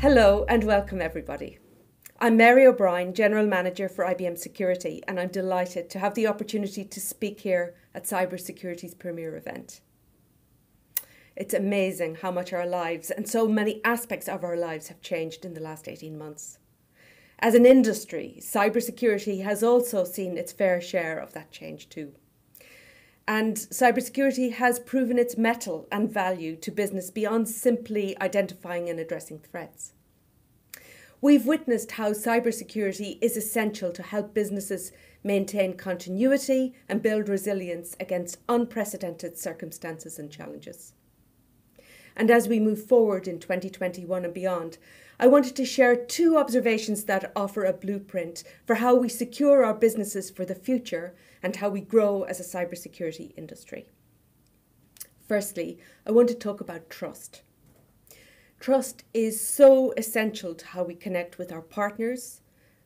Hello and welcome everybody. I'm Mary O'Brien, General Manager for IBM Security, and I'm delighted to have the opportunity to speak here at Cybersecurity's premier event. It's amazing how much our lives and so many aspects of our lives have changed in the last 18 months. As an industry, cybersecurity has also seen its fair share of that change too. And cybersecurity has proven its mettle and value to business beyond simply identifying and addressing threats. We've witnessed how cybersecurity is essential to help businesses maintain continuity and build resilience against unprecedented circumstances and challenges. And as we move forward in 2021 and beyond, I wanted to share two observations that offer a blueprint for how we secure our businesses for the future and how we grow as a cybersecurity industry. Firstly, I want to talk about trust. Trust is so essential to how we connect with our partners,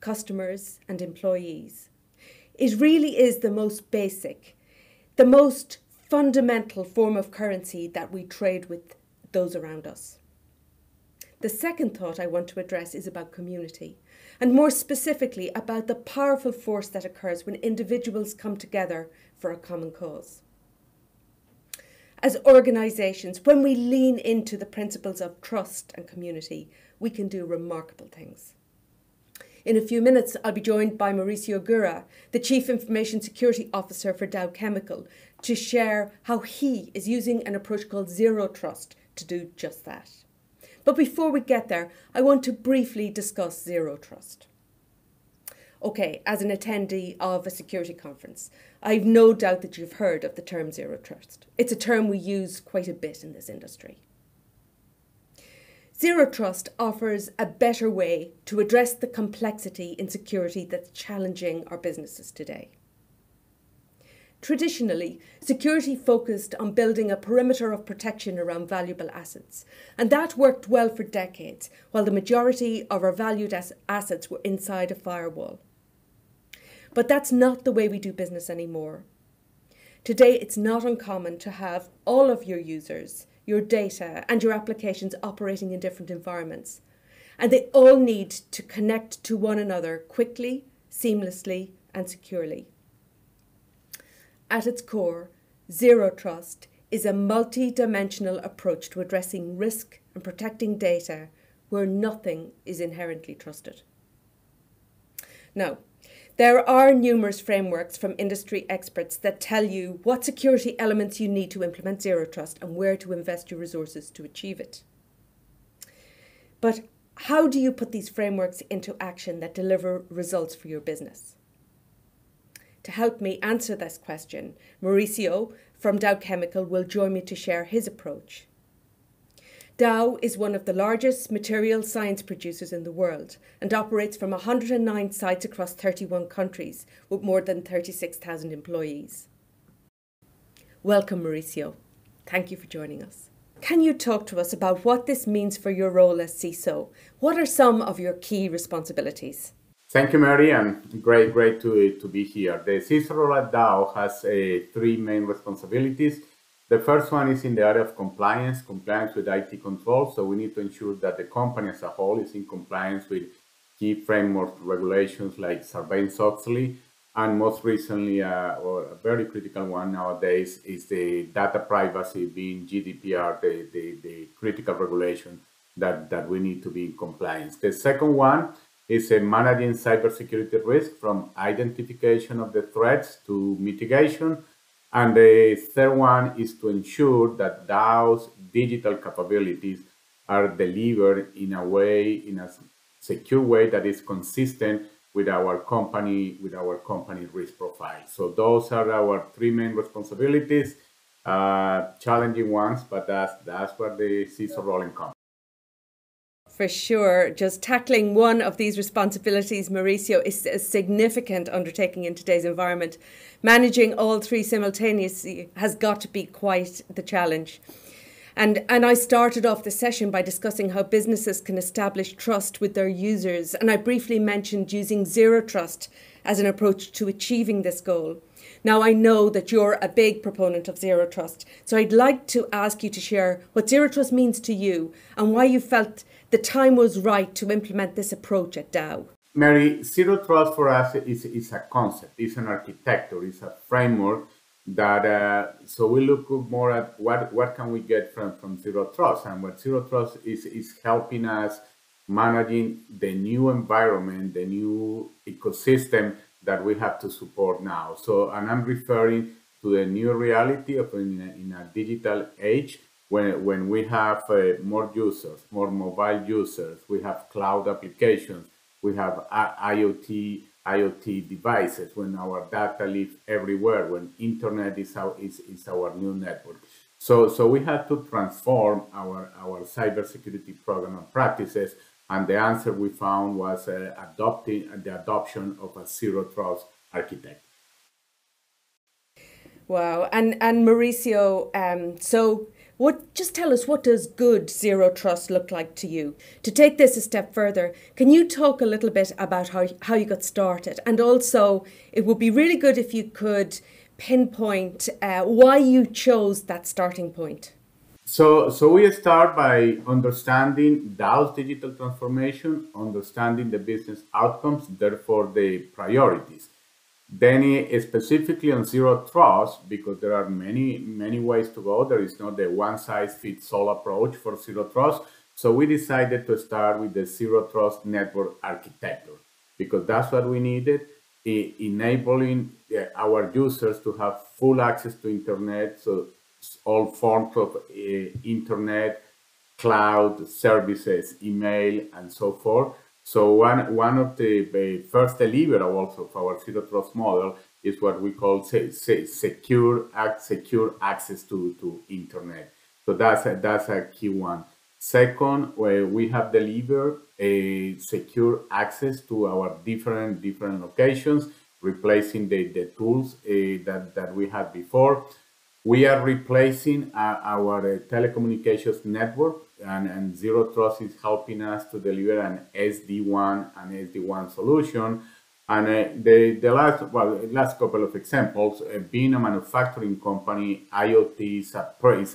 customers, and employees. It really is the most basic, the most fundamental form of currency that we trade with those around us. The second thought I want to address is about community, and more specifically about the powerful force that occurs when individuals come together for a common cause. As organisations, when we lean into the principles of trust and community, we can do remarkable things. In a few minutes, I'll be joined by Mauricio Gura, the Chief Information Security Officer for Dow Chemical, to share how he is using an approach called Zero Trust to do just that. But before we get there, I want to briefly discuss Zero Trust. Okay, as an attendee of a security conference, I've no doubt that you've heard of the term Zero Trust. It's a term we use quite a bit in this industry. Zero Trust offers a better way to address the complexity in security that's challenging our businesses today. Traditionally, security focused on building a perimeter of protection around valuable assets, and that worked well for decades, while the majority of our valued assets were inside a firewall. But that's not the way we do business anymore. Today, it's not uncommon to have all of your users, your data, and your applications operating in different environments, and they all need to connect to one another quickly, seamlessly, and securely. At its core, Zero Trust is a multi-dimensional approach to addressing risk and protecting data where nothing is inherently trusted. Now, there are numerous frameworks from industry experts that tell you what security elements you need to implement Zero Trust and where to invest your resources to achieve it. But how do you put these frameworks into action that deliver results for your business? To help me answer this question, Mauricio from Dow Chemical will join me to share his approach. Dow is one of the largest material science producers in the world and operates from 109 sites across 31 countries with more than 36,000 employees. Welcome, Mauricio. Thank you for joining us. Can you talk to us about what this means for your role as CISO? What are some of your key responsibilities? Thank you, Mary, and great to be here. The CISO role at Dow has three main responsibilities. The first one is in the area of compliance with IT controls. So we need to ensure that the company as a whole is in compliance with key framework regulations like Sarbanes-Oxley, and most recently, or a very critical one nowadays, is the data privacy being GDPR, the critical regulation that we need to be in compliance. The second one is managing cybersecurity risk from identification of the threats to mitigation. And the third one is to ensure that Dow's digital capabilities are delivered in a secure way that is consistent with our company risk profile. So those are our three main responsibilities, challenging ones, but that's what the CISO role encompasses. For sure. Just tackling one of these responsibilities, Mauricio, is a significant undertaking in today's environment. Managing all three simultaneously has got to be quite the challenge. And I started off the session by discussing how businesses can establish trust with their users. And I briefly mentioned using Zero Trust as an approach to achieving this goal. Now, I know that you're a big proponent of Zero Trust, so I'd like to ask you to share what Zero Trust means to you and why you felt the time was right to implement this approach at Dow. Mary, Zero Trust for us is a concept, it's an architecture, it's a framework that, so we look more at what can we get from Zero Trust, and what Zero Trust is helping us managing the new environment, the new ecosystem that we have to support now. So, and I'm referring to the new reality of in a digital age when we have more users, more mobile users, we have cloud applications, we have IoT devices, when our data lives everywhere, when internet is our new network. So we had to transform our cybersecurity program and practices, and the answer we found was the adoption of a Zero Trust architecture. Wow. And Mauricio, just tell us, what does good Zero Trust look like to you? To take this a step further, can you talk a little bit about how you got started? And also, it would be really good if you could pinpoint why you chose that starting point. So we start by understanding Dow's digital transformation, understanding the business outcomes, therefore the priorities. Then specifically on Zero Trust, because there are many ways to go. There is not the one-size-fits-all approach for Zero Trust. So we decided to start with the Zero Trust network architecture, because that's what we needed, enabling our users to have full access to internet, so all forms of internet, cloud services, email, and so forth. So one of the first deliverables of our Zero Trust model is what we call secure access to internet. So that's a key one. Second, we have delivered a secure access to our different locations, replacing the tools that we had before. We are replacing our telecommunications network, and Zero Trust is helping us to deliver an SD-WAN solution. And the last couple of examples, being a manufacturing company, IoT is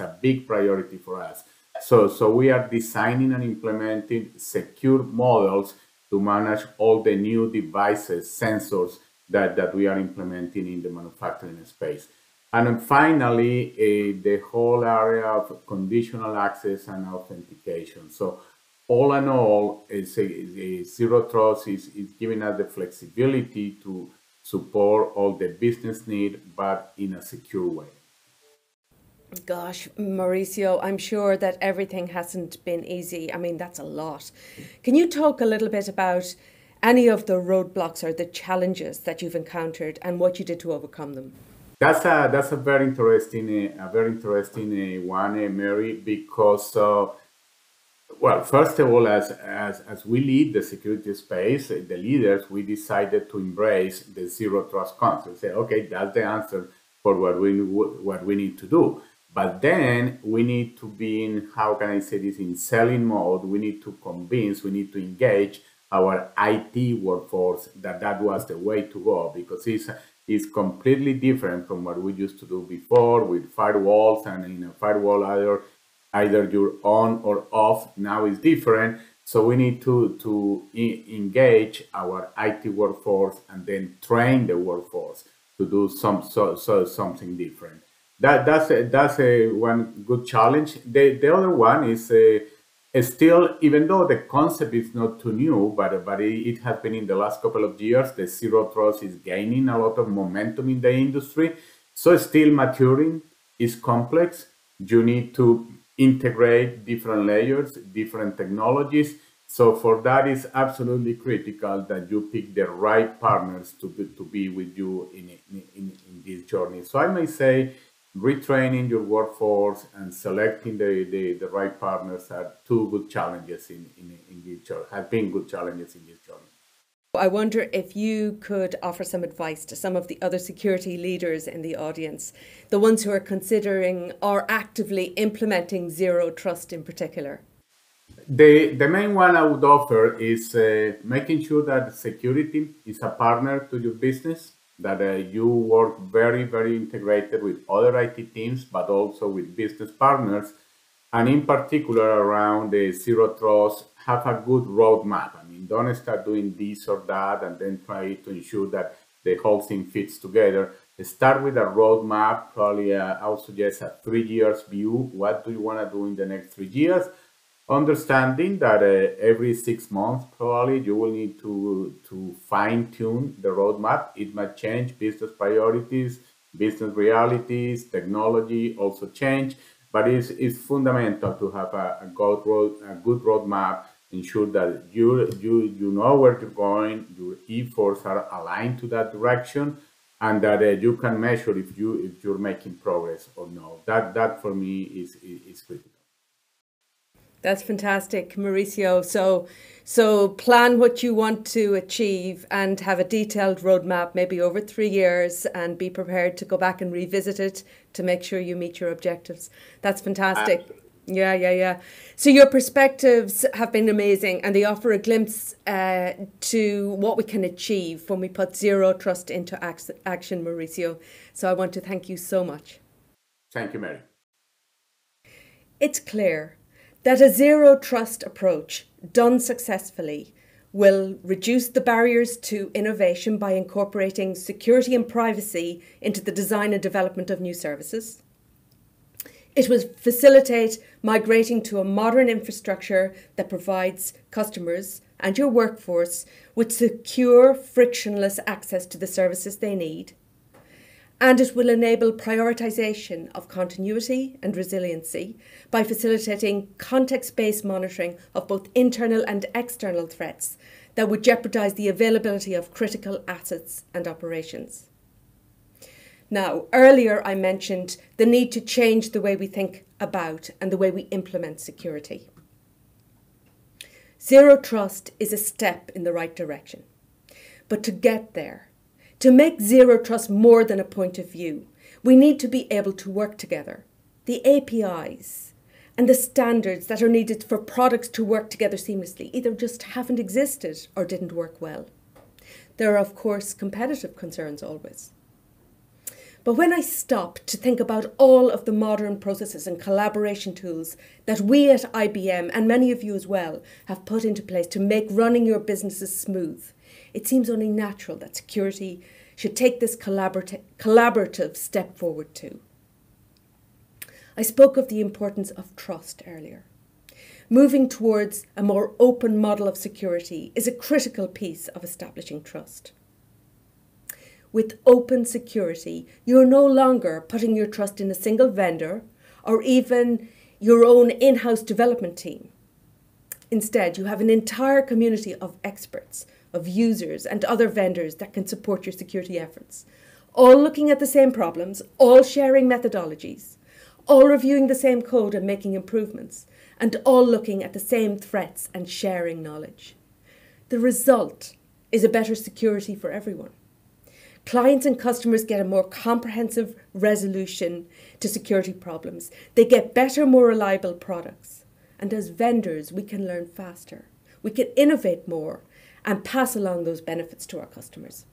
a big priority for us. So we are designing and implementing secure models to manage all the new devices, sensors that we are implementing in the manufacturing space. And then finally, the whole area of conditional access and authentication. So all in all, Zero Trust is giving us the flexibility to support all the business needs, but in a secure way. Gosh, Mauricio, I'm sure that everything hasn't been easy. I mean, that's a lot. Can you talk a little bit about any of the roadblocks or the challenges that you've encountered and what you did to overcome them? That's a very interesting one, Mary, because well, first of all, as we lead the security space, the leaders, we decided to embrace the Zero Trust concept. Say, okay, that's the answer for what we need to do. But then we need to be in, how can I say this, in selling mode. We need to convince, we need to engage our IT workforce that was the way to go, because it's completely different from what we used to do before with firewalls, and in a firewall either you're on or off. Now it's different. So we need to engage our IT workforce and then train the workforce to do something different. That's one good challenge. The other one is still, even though the concept is not too new, but it has been in the last couple of years, the Zero Trust is gaining a lot of momentum in the industry. So it's still maturing, it's complex. You need to integrate different layers, different technologies. So for that, it's absolutely critical that you pick the right partners to be with you in this journey. So I may say, retraining your workforce and selecting the right partners are two good challenges in this journey, have been good challenges in this journey. I wonder if you could offer some advice to some of the other security leaders in the audience, the ones who are considering or actively implementing Zero Trust in particular. The main one I would offer is making sure that security is a partner to your business. that you work very, very integrated with other IT teams, but also with business partners. And in particular, around the zero trust, have a good roadmap. I mean, don't start doing this or that and then try to ensure that the whole thing fits together. Start with a roadmap, probably I would suggest a 3 years view. What do you want to do in the next 3 years? Understanding that every 6 months, probably you will need to fine tune the roadmap. It might change, business priorities, business realities, technology also change, but it's fundamental to have a good roadmap, ensure that you know where you're going, your efforts are aligned to that direction, and that you can measure if you're making progress or no. That for me is critical. That's fantastic, Mauricio. So plan what you want to achieve and have a detailed roadmap, maybe over 3 years, and be prepared to go back and revisit it to make sure you meet your objectives. That's fantastic. Yeah. So your perspectives have been amazing, and they offer a glimpse to what we can achieve when we put zero trust into action, Mauricio. So I want to thank you so much. Thank you, Mary. It's clear that a zero trust approach done successfully will reduce the barriers to innovation by incorporating security and privacy into the design and development of new services. It will facilitate migrating to a modern infrastructure that provides customers and your workforce with secure, frictionless access to the services they need. And it will enable prioritization of continuity and resiliency by facilitating context-based monitoring of both internal and external threats that would jeopardize the availability of critical assets and operations. Now, earlier I mentioned the need to change the way we think about and the way we implement security. Zero trust is a step in the right direction. But to get there, to make zero trust more than a point of view, we need to be able to work together. The APIs and the standards that are needed for products to work together seamlessly either just haven't existed or didn't work well. There are, of course, competitive concerns always. But when I stop to think about all of the modern processes and collaboration tools that we at IBM, and many of you as well, have put into place to make running your businesses smooth, it seems only natural that security should take this collaborative step forward too. I spoke of the importance of trust earlier. Moving towards a more open model of security is a critical piece of establishing trust. With open security, you're no longer putting your trust in a single vendor or even your own in-house development team. Instead, you have an entire community of experts, of users and other vendors that can support your security efforts, all looking at the same problems, all sharing methodologies, all reviewing the same code and making improvements, and all looking at the same threats and sharing knowledge. The result is a better security for everyone. Clients and customers get a more comprehensive resolution to security problems. They get better, more reliable products. And as vendors, we can learn faster. We can innovate more and pass along those benefits to our customers.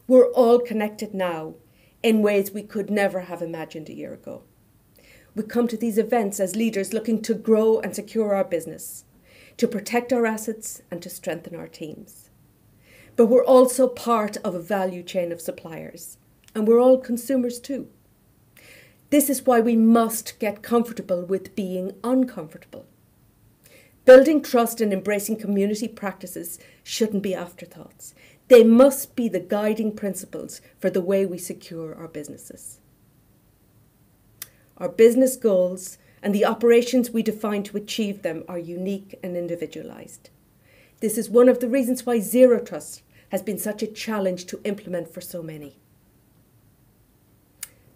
We're all connected now in ways we could never have imagined a year ago. We come to these events as leaders looking to grow and secure our business, to protect our assets and to strengthen our teams. But we're also part of a value chain of suppliers, and we're all consumers too. This is why we must get comfortable with being uncomfortable. Building trust and embracing community practices shouldn't be afterthoughts. They must be the guiding principles for the way we secure our businesses. Our business goals and the operations we define to achieve them are unique and individualized. This is one of the reasons why zero trust has been such a challenge to implement for so many.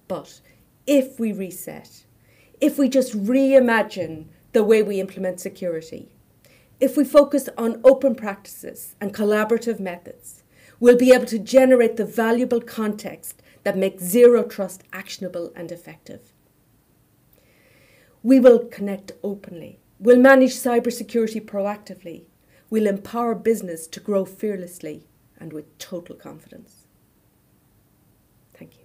But if we reset, if we just reimagine the way we implement security, if we focus on open practices and collaborative methods, we'll be able to generate the valuable context that makes zero trust actionable and effective. We will connect openly. We'll manage cybersecurity proactively. We'll empower business to grow fearlessly. and with total confidence. Thank you.